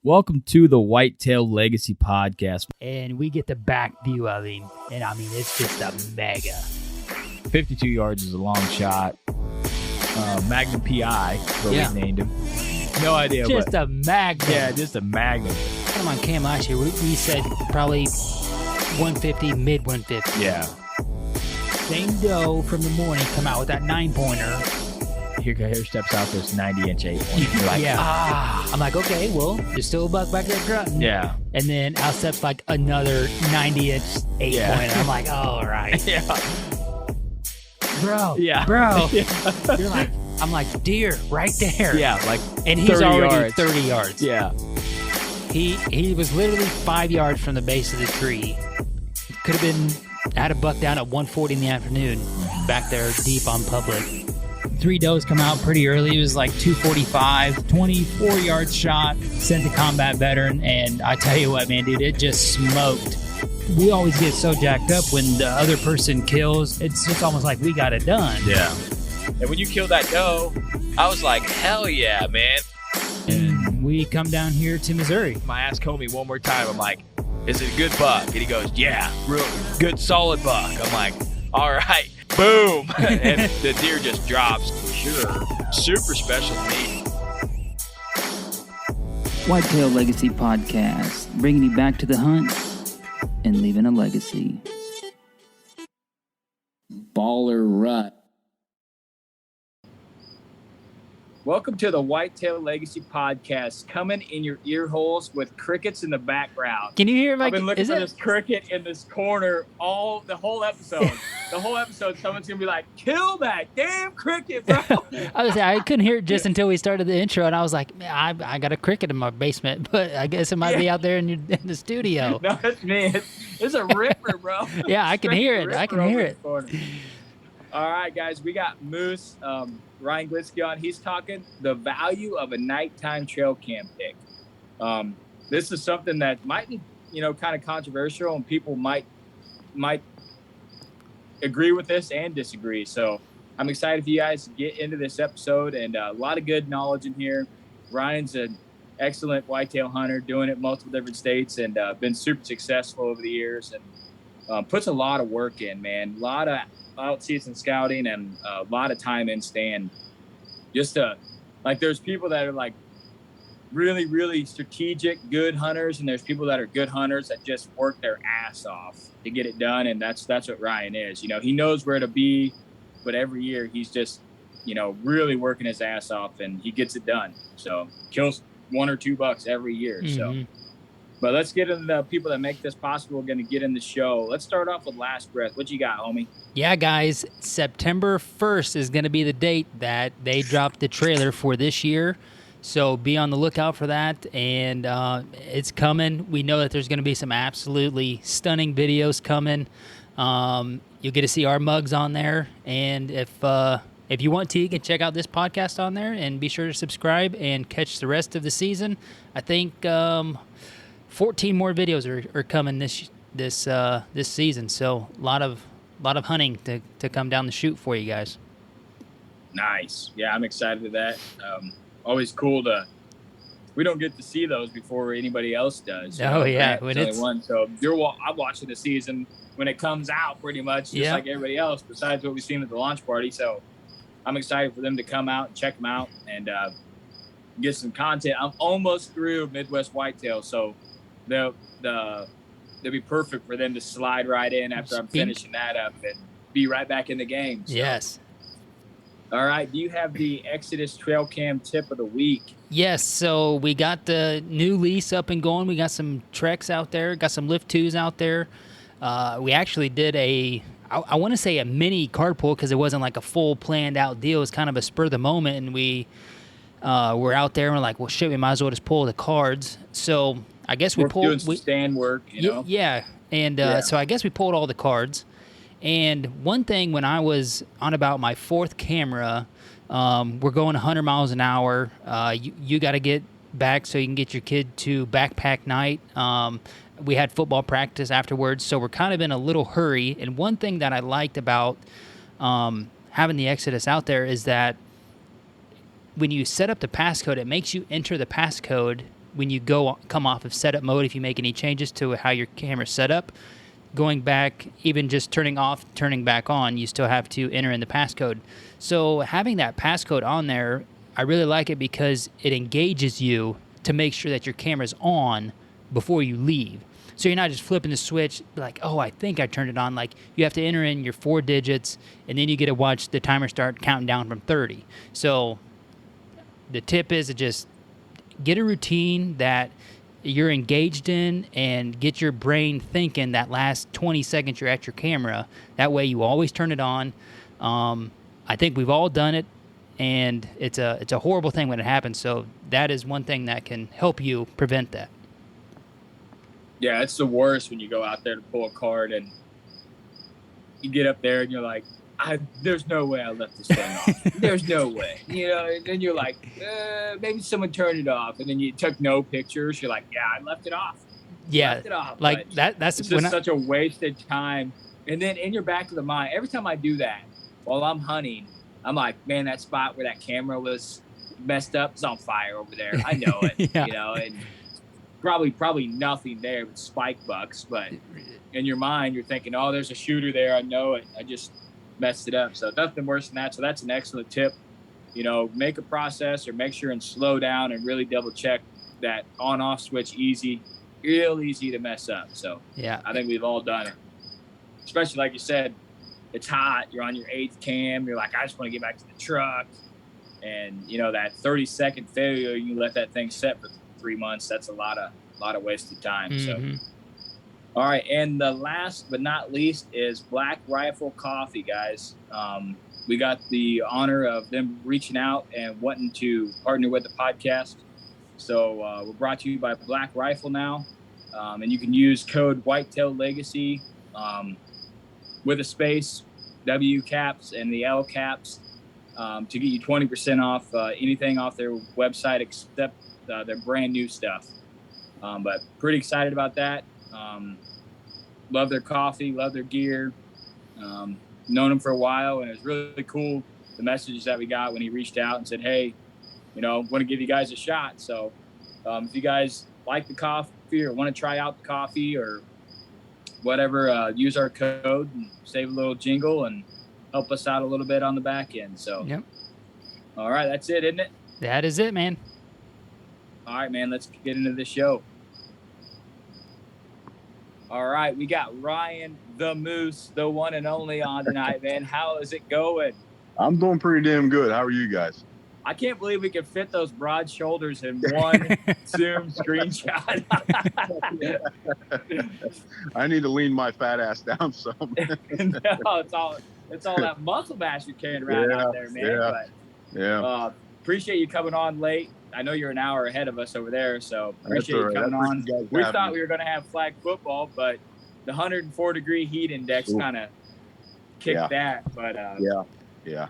Welcome to the Whitetail Legacy Podcast. And we get the back view of him. And I mean, it's just a mega. 52 yards is a long shot. Magnum PI, what we named him. No idea. Just a magnum. Yeah, just a magnum. Come on cam last year, we said probably 150, mid 150. Yeah. Same doe from the morning come out with that 9-pointer. Here steps out this 90-inch 8-pointer. You're like, I'm like, okay, well, there's still a buck back there grunting. Yeah. And then out steps like another 90-inch 8-pointer. I'm like, all right. Yeah. Bro. Yeah. Bro. Yeah. You're like, I'm like, deer, right there. Yeah, like and he's already yards. 30 yards. Yeah. He was literally 5 yards from the base of the tree. Could have been, had a buck down at 1:40 in the afternoon, back there deep on public. 3 does come out pretty early. It was like 245, 24-yard shot, sent the combat veteran, and I tell you what, man, dude, it just smoked. We always get so jacked up when the other person kills. It's just almost like we got it done. Yeah. And when you killed that doe, I was like, hell yeah, man. And we come down here to Missouri. I asked Homie one more time. I'm like, is it a good buck? And he goes, yeah, real good, solid buck. I'm like, all right, boom. And the deer just drops. Sure. Super special to me. Whitetail Legacy Podcast, bringing you back to the hunt and leaving a legacy. Baller Rut. Welcome to the Whitetail Legacy Podcast, coming in your ear holes with crickets in the background. Can you hear him? I've been looking for this cricket in this corner the whole episode. The whole episode, someone's going to be like, kill that damn cricket, bro. I couldn't hear it just until we started the intro, and I was like, man, I got a cricket in my basement, but I guess it might be out there in the studio. No, it's me. It's a ripper, bro. Yeah, I can hear it. I can hear it. All right, guys, we got Moose, Ryan Glitzky on. He's talking the value of a nighttime trail cam pick. This is something that might be, kind of controversial, and people might agree with this and disagree. So I'm excited for you guys to get into this episode, and a lot of good knowledge in here. Ryan's an excellent whitetail hunter, doing it in multiple different states, and been super successful over the years, and puts a lot of work in, man. A lot of out-season scouting and a lot of time in stand. Just there's people that are like really, really strategic, good hunters, and there's people that are good hunters that just work their ass off to get it done, and that's what Ryan is. He knows where to be, but every year he's just, really working his ass off, and he gets it done. So kills 1 or 2 bucks every year. Mm-hmm. So. But let's get into the people that make this possible. We're going to get in the show. Let's start off with Last Breath. What you got, homie? Yeah, guys, September 1st is going to be the date that they dropped the trailer for this year. So be on the lookout for that, and it's coming. We know that there's going to be some absolutely stunning videos coming. You'll get to see our mugs on there, and if you want to, you can check out this podcast on there, and be sure to subscribe and catch the rest of the season. I think 14 more videos are coming this season, so a lot of hunting to come down the chute for you guys. Nice. Yeah, I'm excited for that. Always cool we don't get to see those before anybody else does. Oh yeah, when it's one. So I'm watching the season when it comes out, pretty much just like everybody else. Besides what we've seen at the launch party, so I'm excited for them to come out and check them out and get some content. I'm almost through Midwest Whitetail, so they'll be perfect for them to slide right in after I'm finishing that up and be right back in the game. So. Yes. All right. Do you have the Exodus Trail Cam tip of the week? Yes. So we got the new lease up and going. We got some Treks out there. Got some Lift 2s out there. We actually did I want to say a mini card pull because it wasn't like a full planned out deal. It was kind of a spur of the moment, and we were out there and we're like, well, shit, we might as well just pull the cards. So I guess we pulled. Doing some stand work, Yeah. And so I guess we pulled all the cards. And one thing, when I was on about my 4th camera, we're going 100 miles an hour. You got to get back so you can get your kid to backpack night. We had football practice afterwards, so we're kind of in a little hurry. And one thing that I liked about having the Exodus out there is that when you set up the passcode, it makes you enter the passcode when you come off of setup mode, if you make any changes to how your camera's set up, going back, even just turning off, turning back on, you still have to enter in the passcode. So having that passcode on there, I really like it because it engages you to make sure that your camera's on before you leave. So you're not just flipping the switch like, oh, I think I turned it on. Like, you have to enter in your 4 digits, and then you get to watch the timer start counting down from 30. So the tip is to just get a routine that you're engaged in and get your brain thinking that last 20 seconds you're at your camera. That way you always turn it on. I think we've all done it, and it's a horrible thing when it happens. So that is one thing that can help you prevent that. Yeah, it's the worst when you go out there to pull a card and you get up there and you're like, there's no way I left this thing off. There's no way. And then you're like, maybe someone turned it off. And then you took no pictures. You're like, yeah, I left it off. Yeah, left it off. like that's it's just such a wasted time. And then in your back of the mind, every time I do that while I'm hunting, I'm like, man, that spot where that camera was messed up is on fire over there. I know it, yeah. And probably nothing there but spike bucks. But in your mind, you're thinking, oh, there's a shooter there. I know it. I just messed it up. So nothing worse than that. So that's an excellent tip. Make a process or make sure and slow down and really double check that on-off switch real easy to mess up. So yeah, I think we've all done it. Especially like you said, it's hot. You're on your 8th cam. You're like, I just want to get back to the truck. And that 30-second failure, you let that thing set for 3 months. That's a lot of wasted time. Mm-hmm. So. All right, and the last but not least is Black Rifle Coffee, guys. We got the honor of them reaching out and wanting to partner with the podcast. So we're brought to you by Black Rifle now, and you can use code Whitetail Legacy with a space, W caps and the L caps to get you 20% off anything off their website except their brand new stuff. But pretty excited about that. Love their coffee, love their gear. Known them for a while, and it was really cool the messages that we got when he reached out and said, hey, want to give you guys a shot. So if you guys like the coffee or want to try out the coffee or whatever, use our code and save a little jingle and help us out a little bit on the back end. So, yep. All right, that's it, isn't it? That is it, man. All right, man, let's get into the show. All right, we got Ryan the Moose, the one and only on tonight, man. How is it going? I'm doing pretty damn good. How are you guys? I can't believe we can fit those broad shoulders in one Zoom screenshot. I need to lean my fat ass down some. No, it's all that muscle mass you're carrying around out there, man. Yeah. Appreciate you coming on late. I know you're an hour ahead of us over there, so appreciate you coming on. We thought we were going to have flag football, but the 104-degree heat index kind of kicked that. But yeah,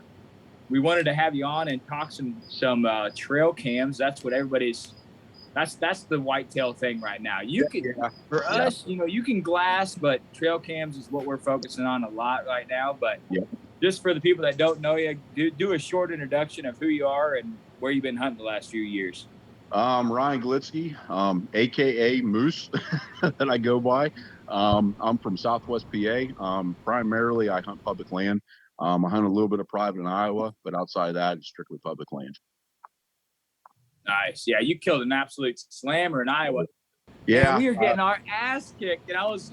we wanted to have you on and talk some trail cams. That's what everybody's. That's the whitetail thing right now. For us, you can glass, but trail cams is what we're focusing on a lot right now. But just for the people that don't know you, do a short introduction of who you are and where you've been hunting the last few years. Ryan Glitzky, AKA Moose, that I go by. I'm from Southwest PA. Primarily, I hunt public land. I hunt a little bit of private in Iowa, but outside of that, it's strictly public land. Nice. Yeah, you killed an absolute slammer in Iowa. Yeah. And we were getting our ass kicked, and I was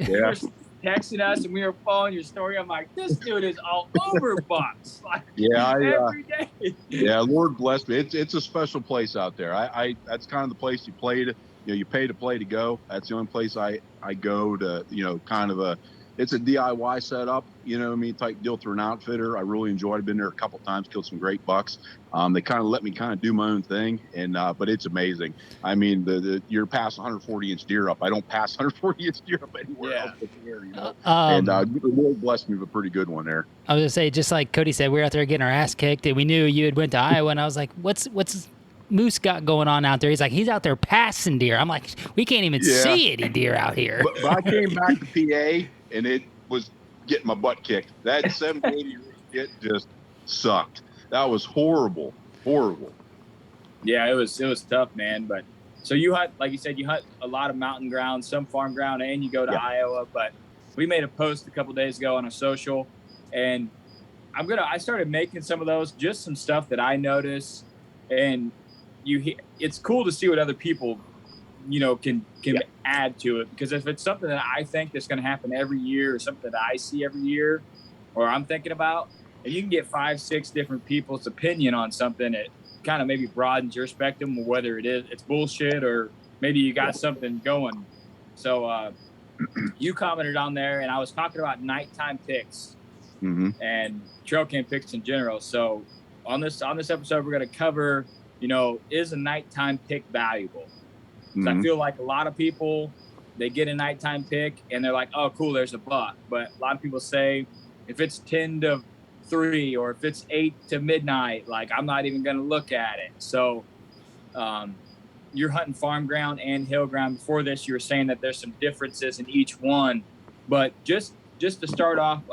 texting us, and we were following your story. I'm like, this dude is all over bucks. Like, every day. Yeah, Lord bless me. It's a special place out there. I that's kind of the place you play to, you pay to play to go. That's the only place I go to, kind of it's a DIY setup, type deal through an outfitter. I really enjoyed it. I've been there a couple times, killed some great bucks. They kind of let me kind of do my own thing, and but it's amazing. I mean, you're past 140-inch deer up. I don't pass 140-inch deer up anywhere else but here, and the Lord blessed me with a pretty good one there. I was gonna say, just like Cody said, we were out there getting our ass kicked, and we knew you had went to Iowa, and I was like, what's Moose got going on out there? He's like, he's out there passing deer. I'm like, we can't even see any deer out here. But I came back to PA, and it was getting my butt kicked. That 780 it just sucked. That was horrible. Yeah, it was tough, man. But So you hunt, like you said, you hunt a lot of mountain ground, some farm ground, and you go to Iowa. But we made a post a couple days ago on a social, and I started making some of those, just some stuff that I notice, and it's cool to see what other people, can add to it, because if it's something that I think that's going to happen every year, or something that I see every year, or I'm thinking about, and you can get 5-6 different people's opinion on something, it kind of maybe broadens your spectrum, whether it's bullshit or maybe you got something going. So you commented on there, and I was talking about nighttime pics and trail cam pics in general. So on this episode, we're going to cover, is a nighttime pic valuable? So I feel like a lot of people, they get a nighttime pic and they're like, oh, cool, there's a buck. But a lot of people say if it's 10 to 3 or if it's 8 to midnight, like, I'm not even going to look at it. So you're hunting farm ground and hill ground. Before this, you were saying that there's some differences in each one. But just to start off,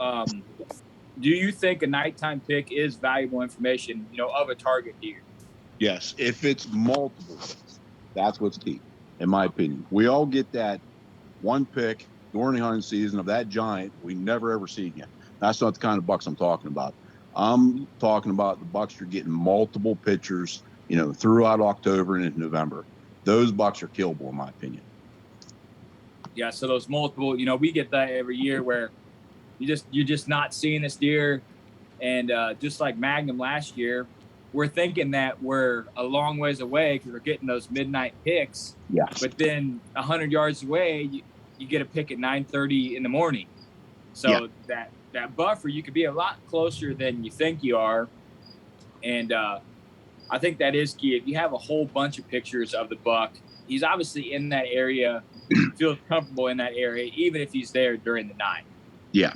do you think a nighttime pic is valuable information, of a target deer? Yes, if it's multiple, that's what's key, in my opinion. We all get that one pick during the hunting season of that giant we never ever see again. That's not the kind of bucks I'm talking about. I'm talking about the bucks you're getting multiple pictures, throughout October and into November. Those bucks are killable, in my opinion. Yeah, so those multiple, we get that every year where you're just not seeing this deer, and just like Magnum last year, we're thinking that we're a long ways away because we're getting those midnight picks. Yes. But then 100 yards away, you get a pick at 9:30 in the morning. So that buffer, you could be a lot closer than you think you are. And I think that is key. If you have a whole bunch of pictures of the buck, he's obviously in that area, feels comfortable in that area, even if he's there during the night. Yeah.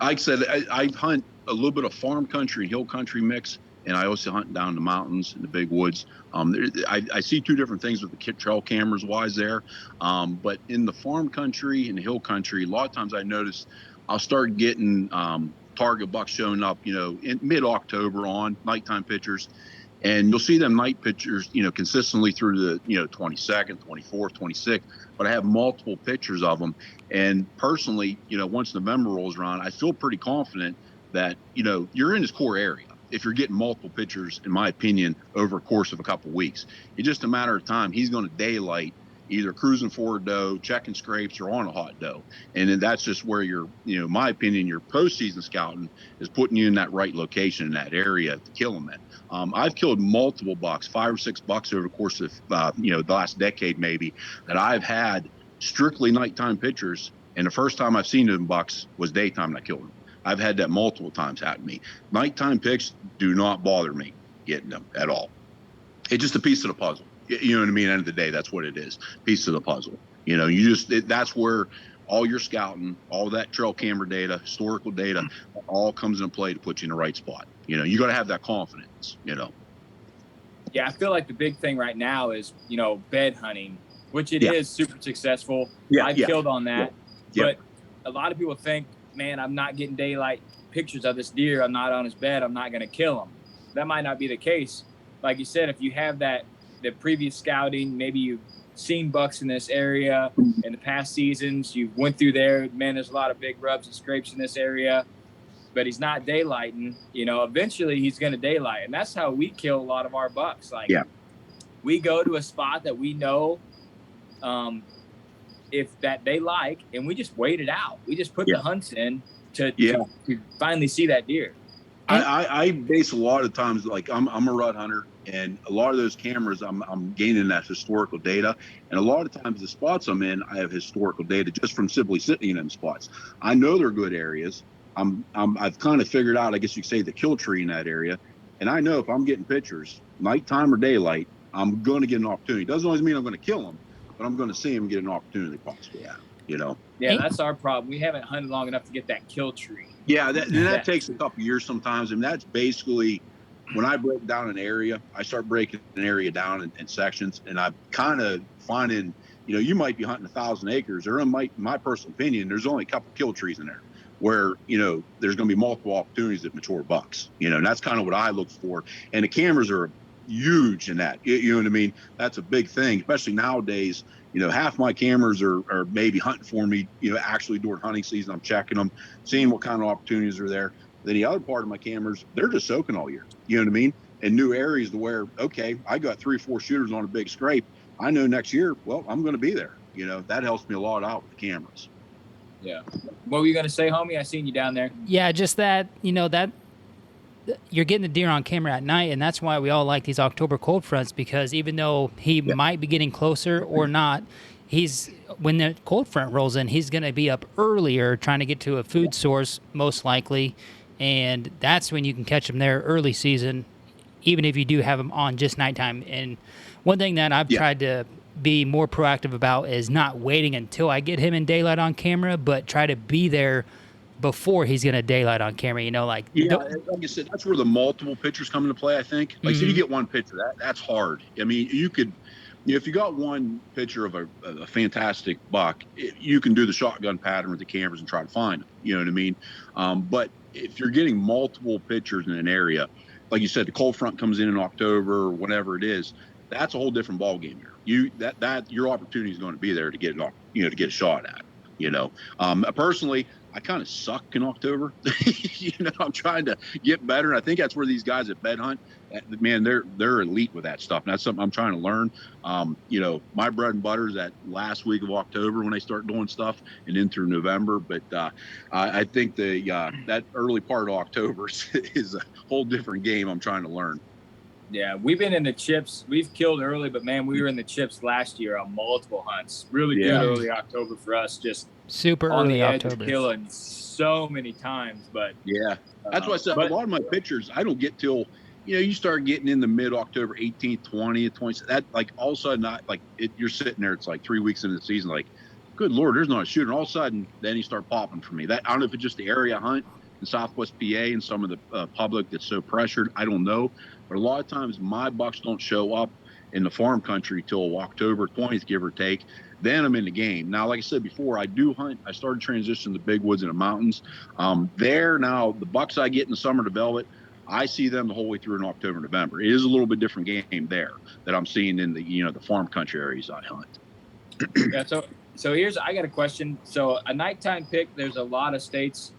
Like I said, I hunt a little bit of farm country and hill country mix, and I also hunt down the mountains and the big woods. I see two different things with the trail cameras wise there. But in the farm country and the hill country, a lot of times I notice I'll start getting target bucks showing up, in mid-October on nighttime pictures. And you'll see them night pictures, consistently through the, 22nd, 24th, 26th. But I have multiple pictures of them. And personally, once November rolls around, I feel pretty confident that, you're in his core area. If you're getting multiple pictures, in my opinion, over a course of a couple of weeks, it's just a matter of time. He's going to daylight, either cruising for a doe, checking scrapes, or on a hot doe. And then that's just where your, in my opinion, your postseason scouting is putting you in that right location in that area to kill them in. I've killed multiple bucks, 5 or 6 bucks over the course of, the last decade maybe, that I've had strictly nighttime pictures. And the first time I've seen them bucks was daytime and I killed them. I've had that multiple times happen to me. Nighttime pics do not bother me getting them at all. It's just a piece of the puzzle. You know what I mean? At the end of the day, that's what it is. Piece of the puzzle. That's where all your scouting, all that trail camera data, historical data, all comes into play to put you in the right spot. You got to have that confidence, Yeah, I feel like the big thing right now is, bed hunting, which it is super successful. Yeah, I've killed on that. Yeah. But a lot of people think, man, I'm not getting daylight pictures of this deer. I'm not on his bed. I'm not going to kill him. That might not be the case. Like you said, if you have the previous scouting, maybe you've seen bucks in this area in the past seasons, you went through there, man, there's a lot of big rubs and scrapes in this area, but he's not daylighting, eventually he's going to daylight. And that's how we kill a lot of our bucks. We go to a spot that we know if that they like, and we just wait it out. We just put the hunts in to finally see that deer. I base a lot of times, like I'm a rut hunter, and a lot of those cameras, I'm gaining that historical data. And a lot of times the spots I'm in, I have historical data just from simply sitting in them spots. I know they're good areas. I've kind of figured out, I guess you could say, the kill tree in that area. And I know if I'm getting pictures, nighttime or daylight, I'm going to get an opportunity. Doesn't always mean I'm going to kill them, but I'm going to see them get an opportunity possibly. Yeah, that's our problem. We haven't hunted long enough to get that kill tree. Yeah, that takes a couple years sometimes. I mean, that's basically when I break down an area, I start breaking an area down in sections, and I'm kind of finding, you might be hunting 1,000 acres, or in my personal opinion, there's only a couple kill trees in there where, there's going to be multiple opportunities at mature bucks, and that's kind of what I look for. And the cameras are huge in that. You know what I mean? That's a big thing, especially nowadays. Half my cameras are maybe hunting for me, actually during hunting season. I'm checking them, seeing what kind of opportunities are there. Then the other part of my cameras, they're just soaking all year. You know what I mean? In new areas to where, okay, I got 3 or 4 shooters on a big scrape. I know next year, well, I'm going to be there. That helps me a lot out with the cameras. Yeah. What were you going to say, homie? I seen you down there. Yeah, just that, that you're getting the deer on camera at night, and that's why we all like these October cold fronts, because even though he might be getting closer or not, when the cold front rolls in, he's going to be up earlier trying to get to a food source, most likely, and that's when you can catch him there early season, even if you do have him on just nighttime. And one thing that I've tried to be more proactive about is not waiting until I get him in daylight on camera, but try to be there before he's going to daylight on camera, like I said, that's where the multiple pictures come into play. I think, like, so you get one picture, that's hard. I mean, you could, if you got one picture of a fantastic buck, you can do the shotgun pattern with the cameras and try to find them. You know what I mean? But if you're getting multiple pictures in an area, like you said, the cold front comes in October or whatever it is, that's a whole different ball game here. Your opportunity is going to be there to get to get a shot at. Personally, I kind of suck in October. I'm trying to get better. And I think that's where these guys at Bed Hunt, man, they're elite with that stuff. And that's something I'm trying to learn. My bread and butter is that last week of October when they start doing stuff and in through November. But I think that early part of October is a whole different game I'm trying to learn. Yeah, we've been in the chips. We've killed early, but man, we were in the chips last year on multiple hunts. Really good early October for us. Just super on early the edge October, of killing so many times. But that's why I said a lot of my pictures I don't get till you start getting in the mid-October, 18th, 20th, 20th. That, like, all of a sudden, you're sitting there. It's like 3 weeks into the season. Like, good Lord, there's not a shooter. And all of a sudden, then he start popping for me. That I don't know if it's just the area hunt in Southwest PA and some of the public that's so pressured. I don't know. But a lot of times my bucks don't show up in the farm country till October 20th, give or take. Then I'm in the game. Now, like I said before, I do hunt. I started transitioning to big woods and the mountains. There now, the bucks I get in the summer to velvet, I see them the whole way through in October, November. It is a little bit different game there that I'm seeing in the the farm country areas I hunt. Yeah. So I got a question. So a nighttime pick. There's a lot of states,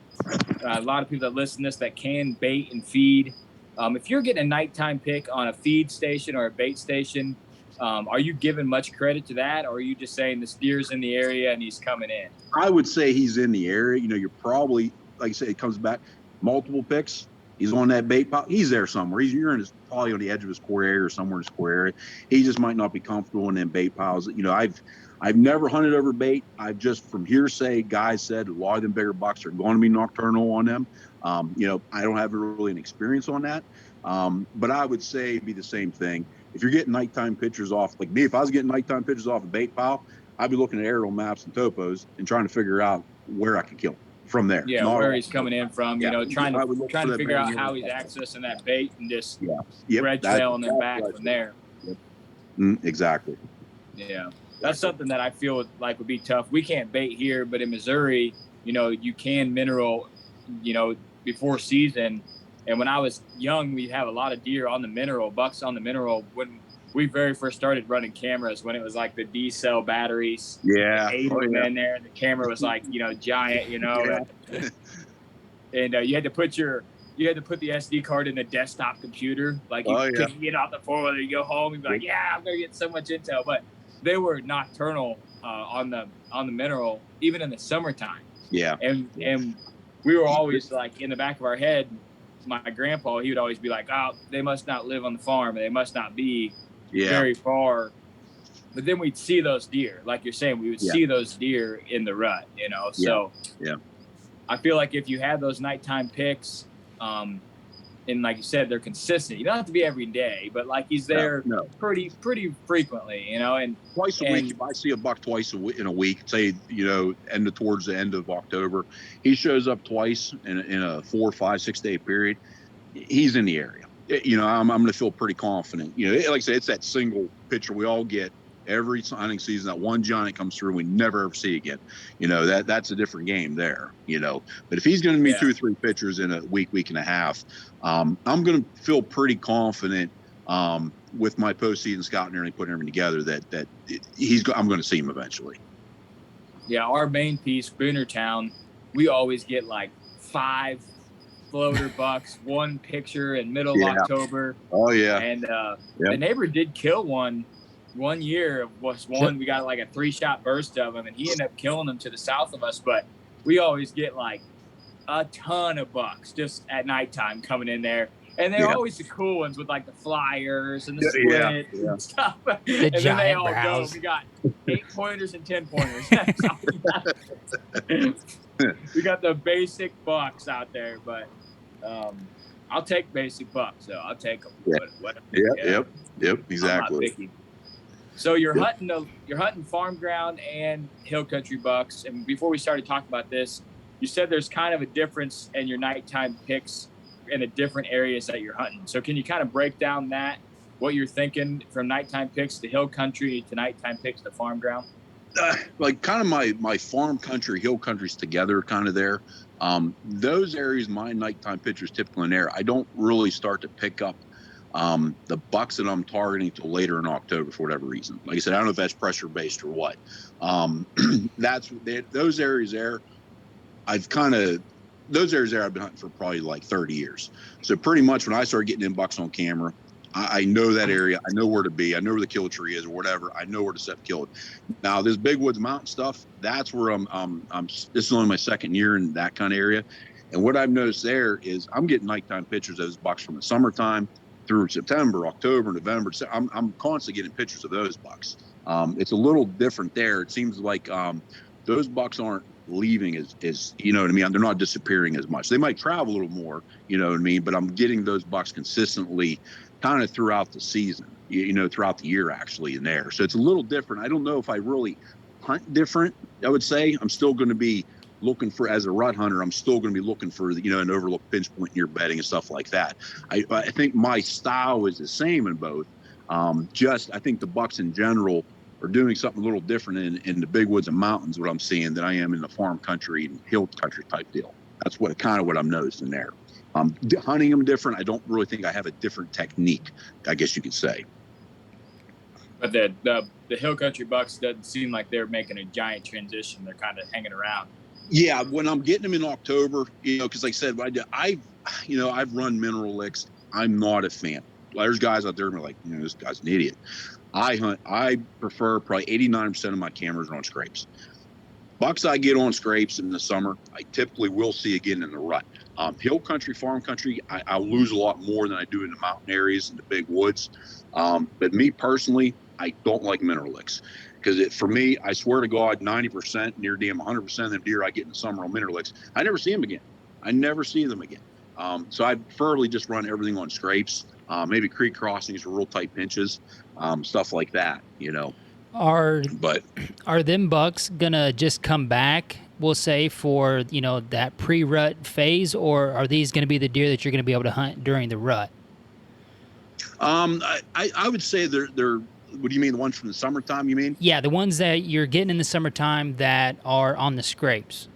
a lot of people that listen to this that can bait and feed. If you're getting a nighttime pick on a feed station or a bait station, are you giving much credit to that, or are you just saying this deer's in the area and he's coming in? I would say he's in the area. You're probably, like I say, it comes back multiple picks. He's on that bait pile. He's there somewhere. You're probably on the edge of his core area or somewhere in his core area. He just might not be comfortable in them bait piles. I've never hunted over bait. I've just, from hearsay, guys said a lot of them bigger bucks are going to be nocturnal on them. I don't have really an experience on that. But I would say it'd be the same thing. If you're getting nighttime pictures off, like me, if I was getting nighttime pictures off a bait pile, I'd be looking at aerial maps and topos and trying to figure out where I can kill him from there. Yeah, where he's coming in from, trying to figure out how he's accessing that bait and just red trail and then back from there. Exactly. Yeah. That's something that I feel like would be tough. We can't bait here, but in Missouri, you can mineral, before season. And when I was young, we'd have a lot of deer on the mineral, bucks on the mineral when we very first started running cameras, when it was like the D-cell batteries. Yeah. 8 of them in there, and the camera was like, giant, and you had to put the SD card in the desktop computer. Like, you couldn't get off the 4-wheeler, you go home, and be like, I'm going to get so much intel. But they were nocturnal on the mineral, even in the summertime. Yeah. And we were always like, in the back of our head, my grandpa, he would always be like, oh, they must not live on the farm. They must not be very far. But then we'd see those deer. Like you're saying, we would see those deer in the rut, So I feel like if you had those nighttime picks, and like you said, they're consistent. You don't have to be every day, but like he's there pretty frequently, and twice a week. If I see a buck twice in a week, say towards the end of October, he shows up twice in a 4, 5, 6 day period. He's in the area. I'm going to feel pretty confident. Like I said, it's that single picture we all get every hunting season. That one giant comes through, we never ever see again. That's a different game there. But if he's going to be 2 or 3 pictures in a week and a half, I'm going to feel pretty confident with my postseason scouting and everything, putting everything together, I'm going to see him eventually. Yeah, our main piece, Boonertown, we always get like 5 floater bucks, 1 picture in middle of October. Oh yeah. And the neighbor did kill one year. We got like a 3-shot burst of him, and he ended up killing them to the south of us. But we always get like a ton of bucks just at nighttime coming in there. And they're always the cool ones with like the flyers and the split and stuff. The and giant then they all brows. go. We got 8 pointers and 10 pointers. We got the basic bucks out there, but I'll take basic bucks. So I'll take them. Yep, exactly. I'm not picky. So you're hunting farm ground and hill country bucks. And before we started talking about this, you said there's kind of a difference in your nighttime picks in the different areas that you're hunting. So can you kind of break down what you're thinking from nighttime picks to hill country to nighttime picks to farm ground? Like kind of my farm country, hill countries together kind of there. Those areas, my nighttime pictures typically in there, I don't really start to pick up the bucks that I'm targeting till later in October for whatever reason. Like I said, I don't know if that's pressure based or what. Those areas there, those areas there I've been hunting for probably like 30 years. So pretty much when I started getting in bucks on camera, I know that area. I know where to be. I know where the kill tree is or whatever. I know where to set the kill. Now this Big Woods Mountain stuff, that's where this is only my 2nd year in that kind of area. And what I've noticed there is I'm getting nighttime pictures of those bucks from the summertime through September, October, November. So I'm constantly getting pictures of those bucks. It's a little different there. It seems like those bucks aren't leaving as you know what I mean. They're not disappearing as much. They might travel a little more, you know what I mean. But I'm getting those bucks consistently, kind of throughout the season, throughout the year actually in there. So it's a little different. I don't know if I really hunt different. I would say I'm still going to be looking for, as a rut hunter, I'm still going to be looking for an overlooked pinch point near bedding and stuff like that. I think my style is the same in both. I think the bucks in general are doing something a little different in the big woods and mountains, what I'm seeing, than I am in the farm country and hill country type deal. That's what I'm noticing there. Hunting them different. I don't really think I have a different technique, I guess you could say. But the hill country bucks doesn't seem like they're making a giant transition. They're kind of hanging around. Yeah, when I'm getting them in October, because like I said, I've run mineral licks. I'm not a fan. There's guys out there who are like, this guy's an idiot. I prefer probably 89% of my cameras are on scrapes. Bucks I get on scrapes in the summer, I typically will see again in the rut. Hill country, farm country, I'll lose a lot more than I do in the mountain areas and the big woods. But me personally, I don't like mineral licks. Because for me, I swear to God, 90%, near damn 100% of the deer I get in the summer on mineral licks, I never see them again. I never see them again. So I preferably just run everything on scrapes, maybe creek crossings or real tight pinches, stuff like that, Are them bucks gonna just come back, we'll say, for that pre-rut phase, or are these gonna be the deer that you're gonna be able to hunt during the rut? I would say they're. What do you mean, the ones from the summertime? You mean? Yeah, the ones that you're getting in the summertime that are on the scrapes.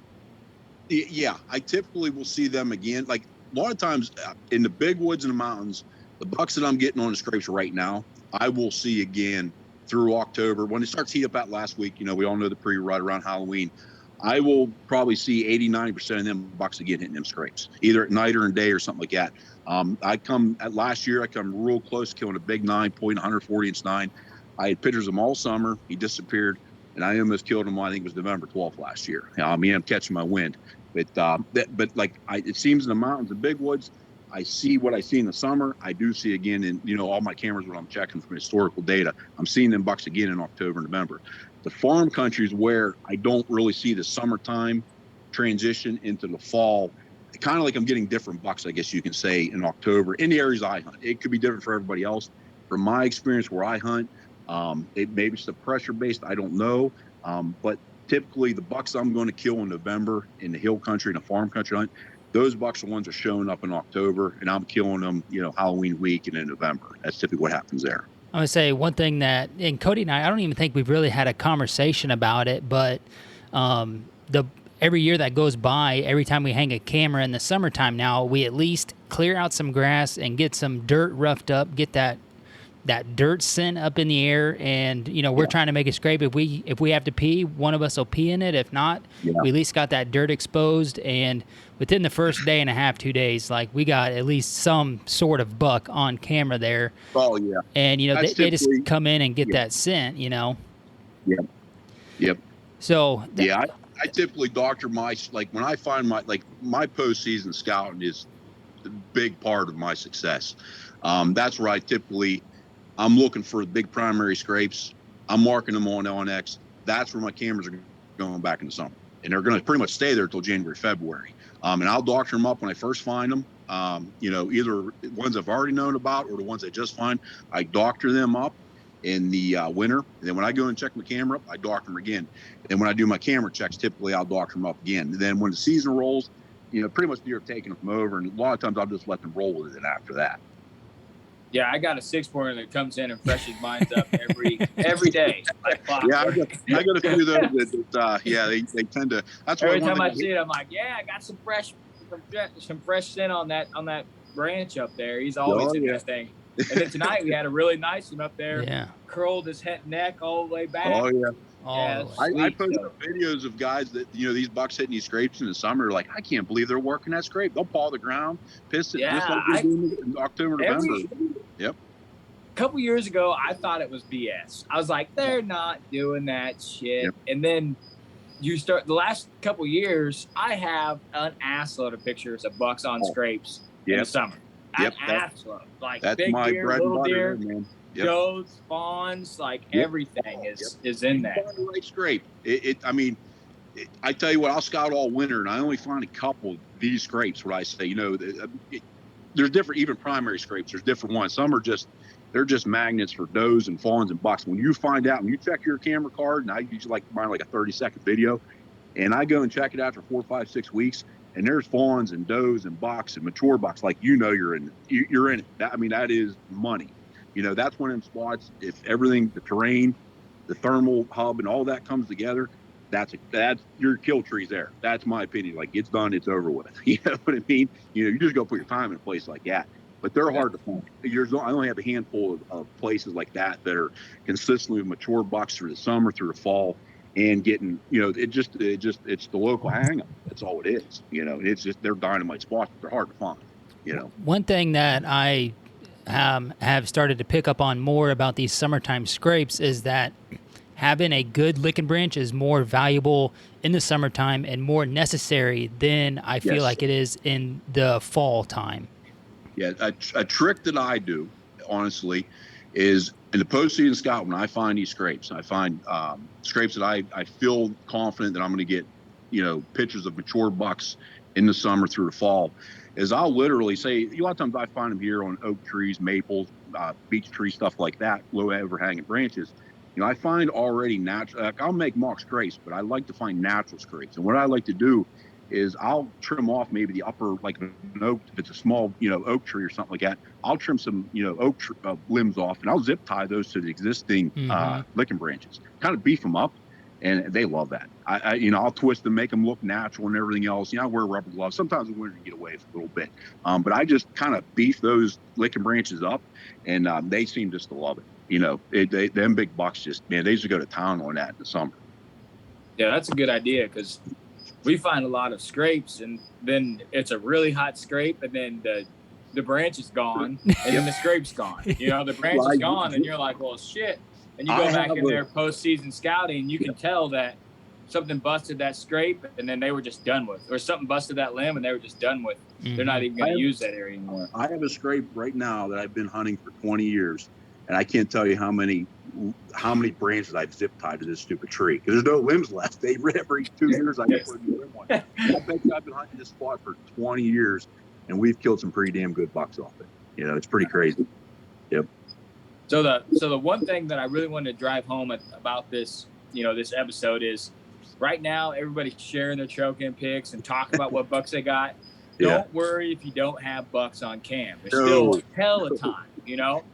Yeah, I typically will see them again. Like a lot of times in the big woods and the mountains, the bucks that I'm getting on the scrapes right now, I will see again through October. When it starts to heat up that last week, we all know the pre-rut around Halloween. I will probably see 80-90% of them bucks again hitting them scrapes, either at night or in day or something like that. Last year, I come real close to killing a big 9-point, 140-inch 9. I had pictures of him all summer. He disappeared, and I almost killed him. I think it was November 12th last year. I'm catching my wind, but it seems in the mountains, the big woods, I see what I see in the summer. I do see again in all my cameras when I'm checking from historical data. I'm seeing them bucks again in October, November. The farm country is where I don't really see the summertime transition into the fall. Kind of like I'm getting different bucks, I guess you can say, in October in the areas I hunt. It could be different for everybody else. From my experience where I hunt, maybe it's the pressure based, I don't know. But typically the bucks I'm going to kill in November in the hill country and the farm country hunt, those bucks are ones that are showing up in October, and I'm killing them, Halloween week and in November. That's typically what happens there. I'm going to say one thing that, and Cody and I don't even think we've really had a conversation about it, but every year that goes by, every time we hang a camera in the summertime now, we at least clear out some grass and get some dirt roughed up, get that that dirt scent up in the air, and we're trying to make a scrape. If we have to pee, one of us will pee in it. If not, we at least got that dirt exposed. And within the first day and a half, 2 days, like, we got at least some sort of buck on camera there. Oh yeah. And they just come in and get that scent. Yep. So I typically doctor when I find my postseason scouting is a big part of my success. That's where I'm looking for big primary scrapes. I'm marking them on LNX. That's where my cameras are going back in the summer, and they're going to pretty much stay there until January, February. And I'll doctor them up when I first find them. Either ones I've already known about or the ones I just find. I doctor them up in the winter, and then when I go and check my camera, I doctor them again. And when I do my camera checks, typically I'll doctor them up again. And then when the season rolls, pretty much the year of taking them over, and a lot of times I'll just let them roll with it after that. Yeah, I got a 6-pointer that comes in and freshens mine up every day. Like yeah, I got a few of those that they tend to. That's every time I see it, I'm like, I got some fresh scent on that branch up there. He's always in that thing. And then tonight we had a really nice one up there. Yeah. Curled his neck all the way back. Oh yeah. I posted so. Videos of guys that these bucks hitting these scrapes in the summer. Like, I can't believe they're working that scrape. They'll paw the ground, piss it, just like they do in October, November. Yep. A couple years ago, I thought it was BS. I was like, they're not doing that shit. Yep. And then the last couple years, I have an assload of pictures of bucks on scrapes in the summer. Yep, like that's big my deer, bread little and butter, deer, man. goats, fawns, everything is in that. The right scrape. I tell you what, I'll scout all winter, and I only find a couple of these scrapes. What I say, there's different, even primary scrapes. There's different ones. Some are they're just magnets for does and fawns and bucks. When you find out, when you check your camera card, and I usually like mine like a 30-second video, and I go and check it after 4, 5, 6 weeks. And there's fawns and does and bucks and mature bucks, like you're in it. That is money. That's one of them spots. If everything, the terrain, the thermal hub, and all that comes together, that's your kill tree's there. That's my opinion. Like, it's done, it's over with. You know what I mean? You just go put your time in a place like that. But they're hard to find. I only have a handful of places like that are consistently with mature bucks through the summer, through the fall. And getting, it's the local hang up. That's all it is. It's just, they're dynamite spots, but they're hard to find. One thing that I have started to pick up on more about these summertime scrapes is that having a good licking branch is more valuable in the summertime and more necessary than I feel like it is in the fall time. Yeah, a trick that I do, honestly, is in the postseason scout, when I find these scrapes, I find scrapes that I feel confident that I'm going to get, pictures of mature bucks in the summer through the fall, is I'll literally say, a lot of times I find them here on oak trees, maples, beech tree, stuff like that, low overhanging branches. I find already natural, I'll make mock scrapes, but I like to find natural scrapes. And what I like to do is I'll trim off maybe the upper, like an oak, if it's a small, oak tree or something like that, I'll trim some, oak limbs off, and I'll zip tie those to the existing licking branches, kind of beef them up, and they love that. I'll twist them, make them look natural and everything else. I wear rubber gloves. Sometimes in winter you get away for a little bit, but I just kind of beef those licking branches up, and they seem just to love it. Them big bucks they used to go to town on that in the summer. Yeah, that's a good idea, because we find a lot of scrapes, and then it's a really hot scrape, and then the branch is gone, and then the scrape's gone. The branch is gone, and you're like, well, shit. And you go back in there post-season scouting, and you can tell that something busted that scrape, and then they were just done with. Or something busted that limb, and they were just done with. They're not even going to use that area anymore. I have a scrape right now that I've been hunting for 20 years, and I can't tell you how many branches I've zip tied to this stupid tree, because there's no limbs left. Every 2 years I get put a new limb on. I bet you I've been hunting this spot for 20 years, and we've killed some pretty damn good bucks off it. It's pretty crazy. Yep. So the one thing that I really wanted to drive home about this, this episode is, right now everybody's sharing their trail cam pics and talking about what bucks they got. Don't worry if you don't have bucks on cam. There's still a hell of time. Don't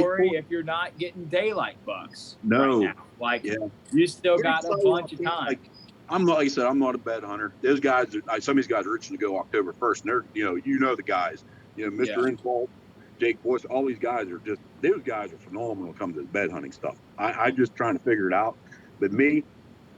worry if you're not getting daylight bucks. No. Right now. You still got a bunch of time. Like I said, I'm not a bed hunter. Those guys, some of these guys are itching to go October 1st, and they're, the guys, Mr. Infalt, Jake Bush, all these guys are those guys are phenomenal when it comes to bed hunting stuff. I'm just trying to figure it out. But me,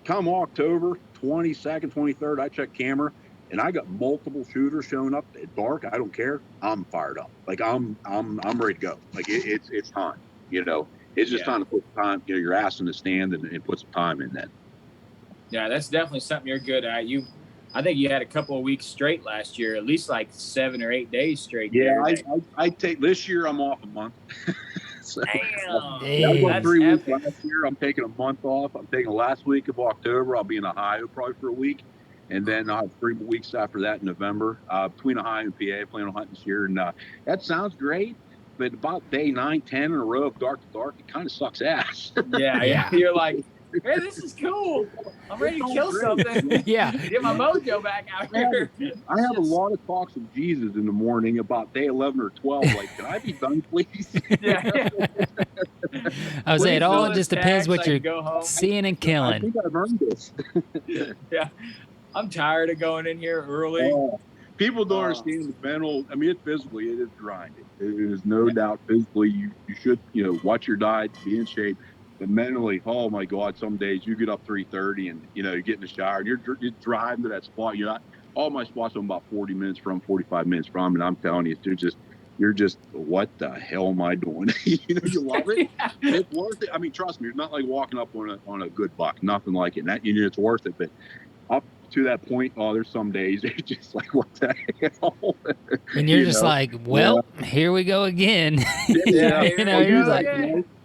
come October 22nd, 23rd, I check camera and I got multiple shooters showing up at dark. I don't care. I'm fired up. Like I'm ready to go. Like it's time, it's just time to put time, your ass in the stand and put some time in that. Yeah, that's definitely something you're good at. I think you had a couple of weeks straight last year, at least like 7 or 8 days straight. Yeah, I take this year. I'm off a month. So, Damn, I got 3 weeks epic. last year. I'm taking a month off. I'm taking the last week of October. I'll be in Ohio probably for a week, and then I'll have 3 weeks after that in November. Between Ohio and PA, I plan on hunting this year, and that sounds great. But about day 9, 10 in a row of dark to dark, it kind of sucks ass. Yeah. You're like, hey, this is cool. I'm ready to kill something. Yeah. Get my mojo back out here. I have a lot of talks with Jesus in the morning about day 11 or 12. Like, can I be done, please? Yeah. I was saying, it all Please just fill depends this what text, I you're can go home. seeing and I killing. think I've earned this. Yeah. I'm tired of going in here early. People don't understand the mental. I mean, physically, it is grinding. It is no doubt physically. You should, watch your diet, be in shape. But mentally, oh my God, some days you get up 3:30 and, you get in the shower and you're driving to that spot. All my spots I'm about 40 minutes from, 45 minutes from. And I'm telling you, you're just, what the hell am I doing? You love it. It's worth it. I mean, trust me, it's not like walking up on a good buck, nothing like it. And that, it's worth it. But up to that point, there's some days it's just like, what the hell? And you're just like, well, here we go again. Yeah. You're like,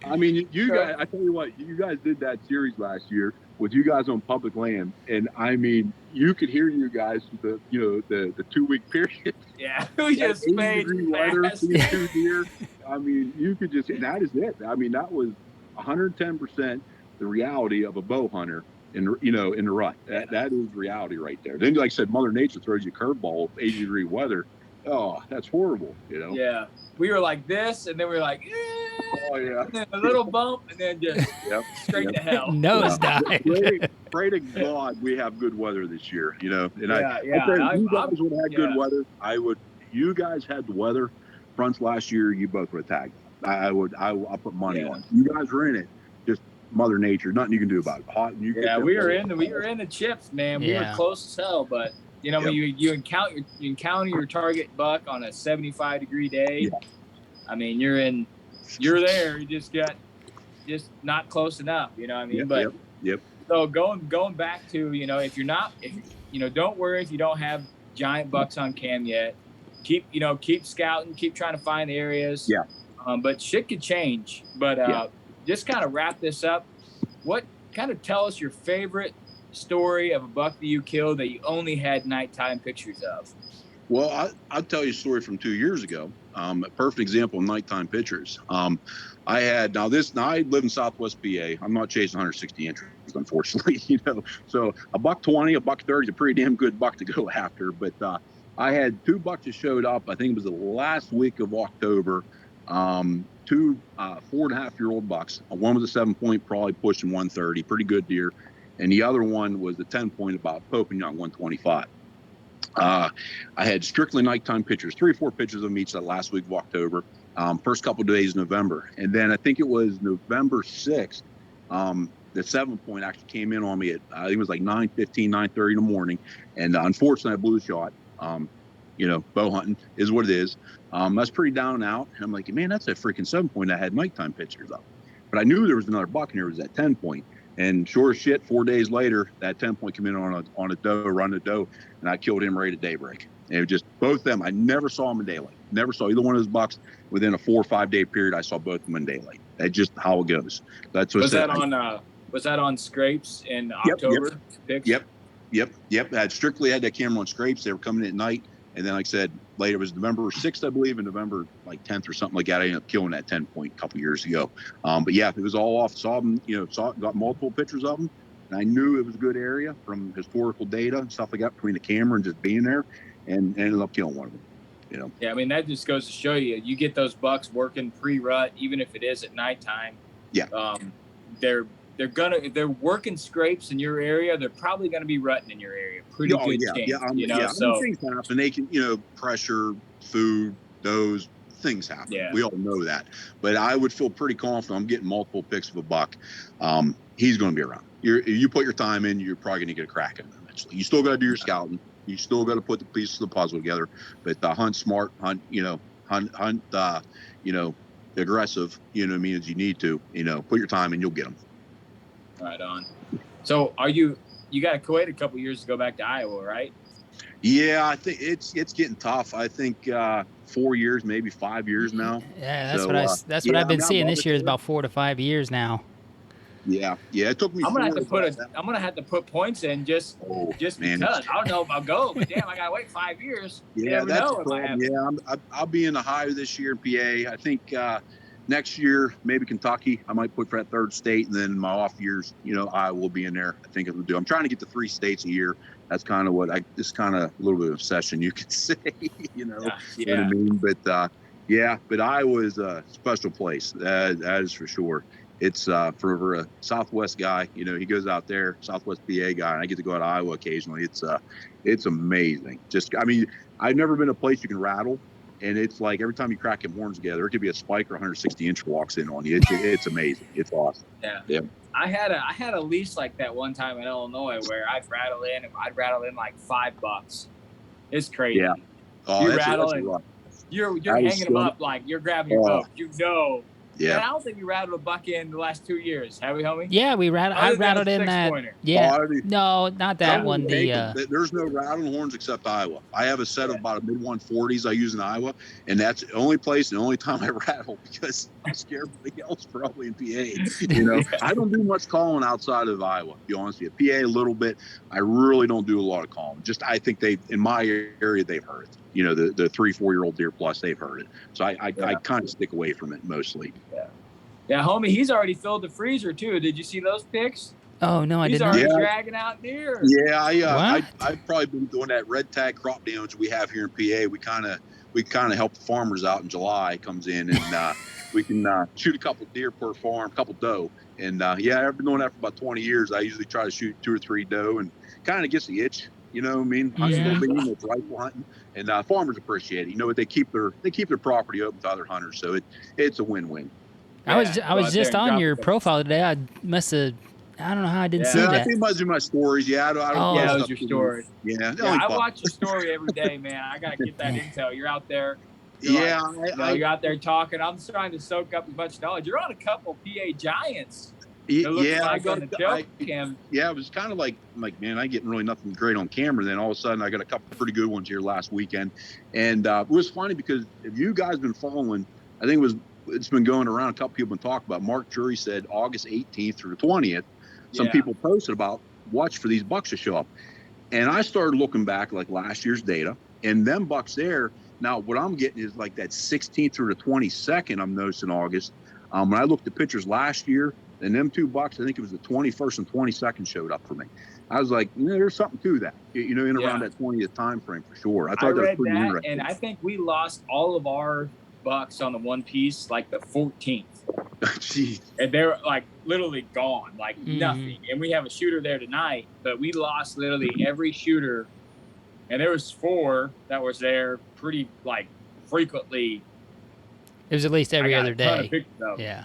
I mean, you guys, I tell you what, you guys did that series last year with you guys on public land. And I mean, you could hear you guys, the 2-week period. Yeah. We just made weather, 2 deer. I mean, you could just, and that is it. I mean, that was 110% the reality of a bow hunter in the rut. That is reality right there. Then, like I said, Mother Nature throws you a curveball with 80-degree weather. Oh, that's horrible, Yeah. We were like this, and then we were like, oh yeah, and then a little bump, and then just straight to hell. Nosedive. Pray to God we have good weather this year, And I you guys would have had good weather. You guys had the weather fronts last year. You both would have tagged. I'll put money on it. You guys were in it. Just Mother Nature, nothing you can do about it. Hot. And we were in the chips, man. We were close as hell, but. When you encounter your target buck on a 75-degree day, I mean, you're there. You just not close enough. You know what I mean? Yep. So going back to, don't worry if you don't have giant bucks on cam yet. Keep scouting, keep trying to find areas. Yeah. But shit could change. But just kind of wrap this up. Tell us your favorite story of a buck that you killed that you only had nighttime pictures of. Well, I'll tell you a story from 2 years ago. A perfect example of nighttime pictures. I live in Southwest PA. I'm not chasing 160 inches, unfortunately, So a buck 20, a buck 30 is a pretty damn good buck to go after. But I had 2 bucks that showed up. I think it was the last week of October. 2 4.5-year-old bucks. One was a 7-point, probably pushing 130, pretty good deer. And the other one was the 10-point about Pope and Young, 125. I had strictly nighttime pictures, 3 or 4 pictures of them each that last week of October, first couple of days of November. And then I think it was November 6th, the 7-point actually came in on me at, I think it was like 9:15, 9:30 in the morning. And unfortunately, I blew the shot. Bow hunting is what it is. That's pretty down and out. And I'm like, man, that's a freaking 7-point I had nighttime pictures of. But I knew there was another buck, and there was that 10-point. And sure as shit, 4 days later, that 10-point came in on a doe, run a doe, and I killed him right at daybreak. And it was just both of them. I never saw them in daylight. Never saw either one of those bucks within a 4 or 5 day period. I saw both of them in daylight. That's just how it goes. That's what. Was that on scrapes in October? Yep. I had that camera on scrapes. They were coming in at night. And then, like I said, later it was November 6th, I believe, and November 10th or something like that. I ended up killing that 10-point a couple years ago. But yeah, it was all off. Saw them, got multiple pictures of them. And I knew it was a good area from historical data and stuff like that between the camera and just being there, and ended up killing one of them. Yeah, I mean, that just goes to show you get those bucks working pre-rut, even if it is at nighttime. Yeah. If they're working scrapes in your area, they're probably gonna be rutting in your area. Pretty good chance. So things happen. They can, pressure, food, those Things happen. Yeah. We all know that. But I would feel pretty confident. I'm getting multiple picks of a buck. He's going to be around. You put your time in, you're probably going to get a crack at him eventually. You still got to do your scouting. You still got to put the pieces of the puzzle together. But hunt smart, hunt aggressive, you know what I mean, as you need to, put your time in, you'll get them. Right on. So you got to quit a couple years to go back to Iowa, right? Yeah, I think it's getting tough. I think 4 years, maybe 5 years now. Yeah, that's So, what I've been seeing I this year is about 4 to 5 years now. Yeah. It took me. I'm gonna have to put points in just because I don't know if I'll go, but damn, I gotta wait 5 years. Yeah, that's the problem. Yeah, I'll be in the high this year in PA. I think next year maybe Kentucky. I might put for that third state, and then my off years, I will be in there. I think it'll do. I'm trying to get to 3 states a year. That's kind of it's kind of a little bit of obsession, you could say. You know what I mean? But Iowa is a special place. That is for sure. It's for a Southwest guy, he goes out there, Southwest PA guy, and I get to go out to Iowa occasionally. It's amazing. I've never been to a place you can rattle, and it's like every time you crack your horns together, it could be a spike or 160-inch walks in on you. It's amazing. It's awesome. Yeah. I had a lease like that one time in Illinois where I'd rattle in like $5. It's crazy. Yeah. Oh, you're rattling. You're hanging them up like you're grabbing your boat. Yeah. And I don't think we rattled a buck in the last 2 years, have we, homie? Yeah, we rattled. I rattled in that. Pointer. Yeah. No, not that one. There's no rattling horns except Iowa. I have a set of about a mid 140s I use in Iowa, and that's the only place and the only time I rattle because I scare everybody else probably in PA. I don't do much calling outside of Iowa. To be honest with you, PA a little bit. I really don't do a lot of calling. I think in my area they've heard it. The 3-4 year old deer plus, they've heard it. So I kind of stick away from it mostly. Yeah, homie, he's already filled the freezer too. Did you see those pics? Oh no, I didn't. He's already dragging out deer. Yeah, I've probably been doing that red tag crop damage we have here in PA. We kind of help the farmers out in July. Comes in and we can shoot a couple deer per farm, a couple doe. And I've been doing that for about 20 years. I usually try to shoot 2 or 3 doe and kind of gets the itch. You know what I mean? It's rifle hunting, and farmers appreciate it. They keep their property open to other hunters, so it's a win-win. I was just on your profile today. I don't know how I didn't see that. I think it must be my stories. Yeah, that was your story. Yeah, I watch your story every day, man. I gotta get that intel. You're out there. You're out there talking. I'm trying to soak up as much knowledge. You're on a couple PA Giants. I was kind of like, man, I getting really nothing great on camera. Then all of a sudden I got a couple pretty good ones here last weekend. And it was funny because if you guys been following, I think it's been going around, a couple people been talking about, Mark Jury said August 18th through the 20th, some people posted about watch for these bucks to show up. And I started looking back like last year's data, and them bucks there. Now what I'm getting is like that 16th through the 22nd I'm noticing August. When I looked at pictures last year, and them 2 bucks, I think it was the 21st and 22nd showed up for me. I was like, there's something to that, in around that 20th time frame for sure. I thought that was pretty interesting. And I think we lost all of our bucks on the one piece like the 14th. Jeez. And they're like literally gone, like nothing. And we have a shooter there tonight, but we lost literally every shooter. And there was 4 that was there pretty frequently. It was at least every other day. Yeah.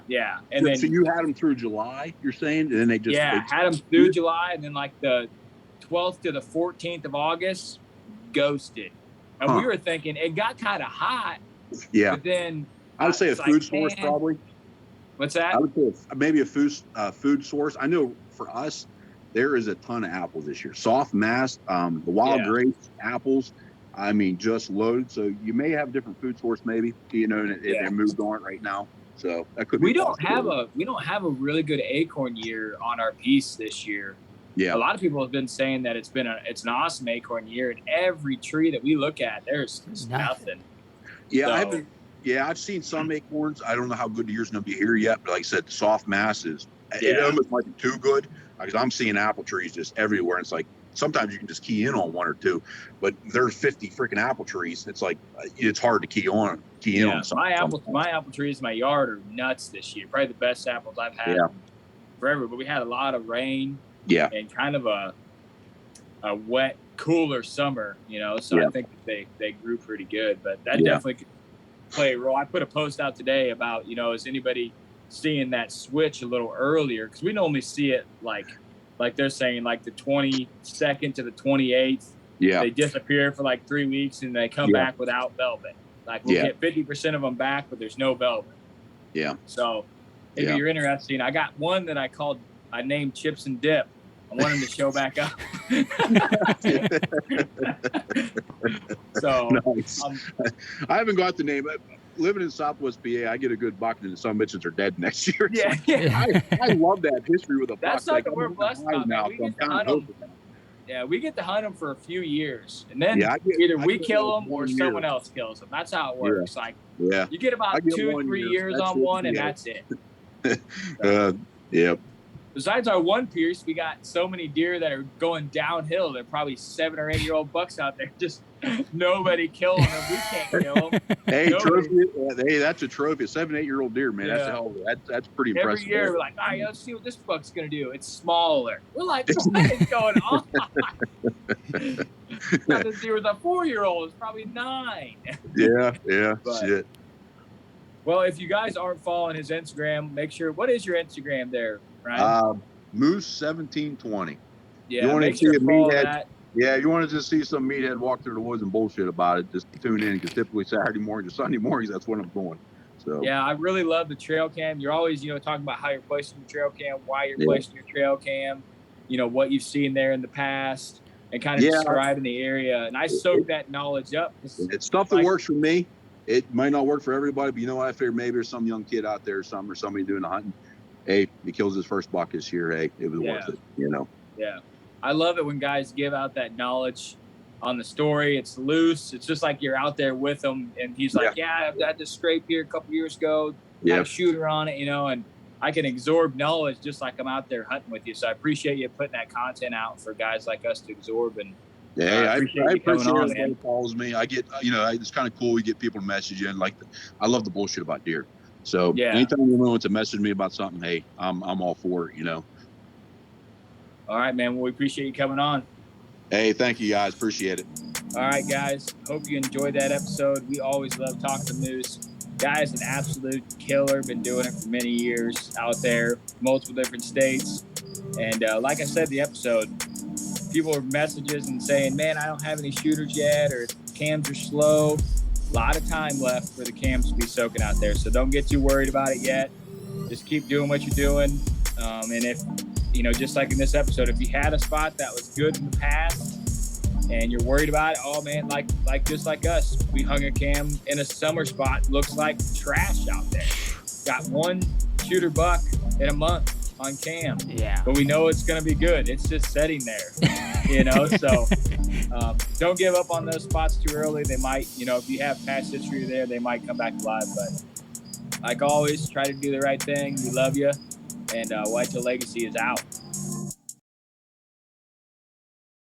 And then, so you had them through July, you're saying? And then they just... Yeah, had them through July, and then the 12th to the 14th of August, ghosted. And we were thinking, it got kind of hot. Yeah. But then... I would say a food source, probably. What's that? I would say maybe a food source. I know for us, there is a ton of apples this year. Soft mass, the wild grapes, apples... just loaded. So you may have a different food source, maybe, and they're moved on right now. So that could be. We don't have a really good acorn year on our piece this year. Yeah. A lot of people have been saying that it's an awesome acorn year, and every tree that we look at, there's nothing. Yeah, I've seen some acorns. I don't know how good the year's going to be here yet, but like I said, the soft mass it almost might be too good because I'm seeing apple trees just everywhere. And it's like, sometimes you can just key in on 1 or 2, but there's 50 freaking apple trees. It's like it's hard to key in on. My apple trees in my yard are nuts this year. Probably the best apples I've had forever. But we had a lot of rain. Yeah. And kind of a wet, cooler summer. So I think that they grew pretty good. But that definitely play a role. I put a post out today about, is anybody seeing that switch a little earlier? Because we normally see it like they're saying, like the 22nd to the 28th. Yeah. They disappear for like 3 weeks and they come back without velvet. Like we'll get 50% of them back, but there's no velvet. Yeah. So if you're interested, I got one that I named Chips and Dip. I want him to show back up. So nice. I haven't got the name. Living in Southwest PA, I get a good buck, and some bitches are dead next year. Yeah. I love that history with a buck. That's something we're blessed about. Now, We get to hunt them. Yeah, we get to hunt them for a few years, and then either we kill them or someone else kills them. That's how it works. Yeah. Like, you get about 2-3 years on one, and that's it. Yep. Besides our one pierce, we got so many deer that are going downhill. They're probably 7 or 8 year old bucks out there. Just nobody killing them. We can't kill them. Hey, that's a trophy. A 7, 8 year old deer, man. That's pretty impressive. Every year we're like, all right, let's see what this buck's gonna do. It's smaller. We're like, what is going on? This deer was a 4-year-old. It's probably 9. Yeah. But, shit. Well, if you guys aren't following his Instagram, make sure. What is your Instagram there, Ryan? Moose 1720. Yeah, you want make to sure see a follow meathead? that. Yeah, you want to just see some meathead walk through the woods and bullshit about it, just tune in, because typically Saturday mornings or Sunday mornings, that's when I'm going. So yeah, I really love the trail cam. You're always, talking about how you're placing your trail cam, why you're placing your trail cam, what you've seen there in the past, and kind of describing the area. And I soak that knowledge up. It's stuff that works for me. It might not work for everybody, but I figure maybe there's some young kid out there or somebody doing the hunting. Hey, he kills his first buck this year. Hey, it was worth it, Yeah. I love it when guys give out that knowledge on the story. It's loose. It's just like you're out there with him, and he's like, I had this scrape here a couple years ago. Had a shooter on it, and I can absorb knowledge just like I'm out there hunting with you. So I appreciate you putting that content out for guys like us to absorb. And I appreciate on, everybody calls me. I get, it's kind of cool. We get people to message in. I love the bullshit about deer. So anytime you want to message me about something, hey, I'm all for it. All right, man. Well, we appreciate you coming on. Hey, thank you guys. Appreciate it. All right, guys. Hope you enjoyed that episode. We always love talking to Moose. Guy's an absolute killer. Been doing it for many years out there, multiple different states. And like I said, the episode, people are messages and saying, man, I don't have any shooters yet, or cams are slow. A lot of time left for the cams to be soaking out there. So don't get too worried about it yet. Just keep doing what you're doing. And if, just like in this episode, if you had a spot that was good in the past and you're worried about it, oh man, just like us, we hung a cam in a summer spot, looks like trash out there. Got one shooter buck in a month on cam. Yeah. But we know it's going to be good. It's just sitting there, so don't give up on those spots too early. They might, if you have past history there, they might come back alive. But like always, try to do the right thing. We love you. And Whitetail Legacy is out.